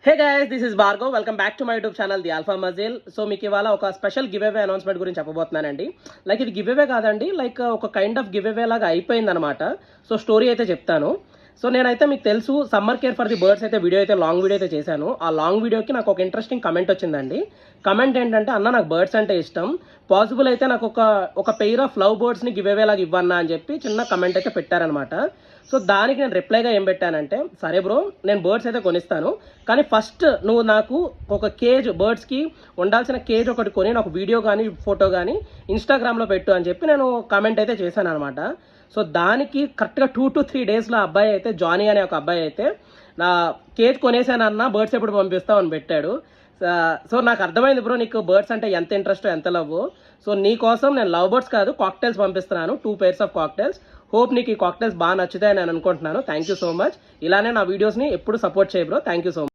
Hey guys, this is Bhargav. Welcome back to my YouTube channel the alpha muscle. So మీకు ఇవాళ ఒక special give away announcement గురించి చెప్పబోతున్నానండి. Like ఇది give away కాదండి, like ఒక kind of give away లాగా అయిపోయింది అనమాట. సో స్టోరీ అయితే చెప్తాను. సో నేనైతే మీకు తెలుసు summer care for the birds అయితే వీడియో అయితే లాంగ్ వీడియో అయితే చేశాను. ఆ లాంగ్ వీడియోకి నాకు ఒక ఇంట్రెస్టింగ్ కమెంట్ వచ్చిందండి. కమెంట్ ఏంటంటే, అన్న నాకు బర్డ్స్ అంటే ఇష్టం, పాసిబుల్ అయితే నాకు ఒక పెయిర్ ఆఫ్ లవ్ బర్డ్స్ని గివ్ అవే లాగా ఇవ్వన్నా అని చెప్పి చిన్న కమెంట్ అయితే పెట్టారనమాట. సో దానికి నేను రిప్లైగా ఏం పెట్టానంటే, సరే బ్రో, నేను బర్డ్స్ అయితే కొనిస్తాను, కానీ ఫస్ట్ నువ్వు నాకు ఒక కేజ్ బర్డ్స్కి ఉండాల్సిన కేజ్ ఒకటి కొని నాకు వీడియో కానీ ఫోటో కానీ ఇన్స్టాగ్రామ్లో పెట్టు అని చెప్పి నేను కామెంట్ అయితే చేశాను అనమాట. సో దానికి కరెక్ట్గా 2 to 3 డేస్లో అబ్బాయి అయితే, జానీ అనే ఒక అబ్బాయి అయితే, నా కేజ్ కొనేసానన్న, బర్డ్స్ ఎప్పుడు పంపిస్తావు అని పెట్టాడు. సో నాకు అర్థమైంది బ్రో, నీకు బర్డ్స్ అంటే ఎంత ఇంట్రెస్ట్, ఎంత లవ్. సో నీ కోసం నేను లవ్ బర్డ్స్ కాదు, కాక్టైల్స్ పంపిస్తున్నాను, 2 pairs ఆఫ్ కాక్టైల్స్. హోప్ నీకు ఈ కాక్టైల్స్ బాగా నచ్చుతాయని నేను అనుకుంటున్నాను. Thank you so much. ఇలానే నా వీడియోస్ని ఎప్పుడు సపోర్ట్ చేయ bro. Thank you so much.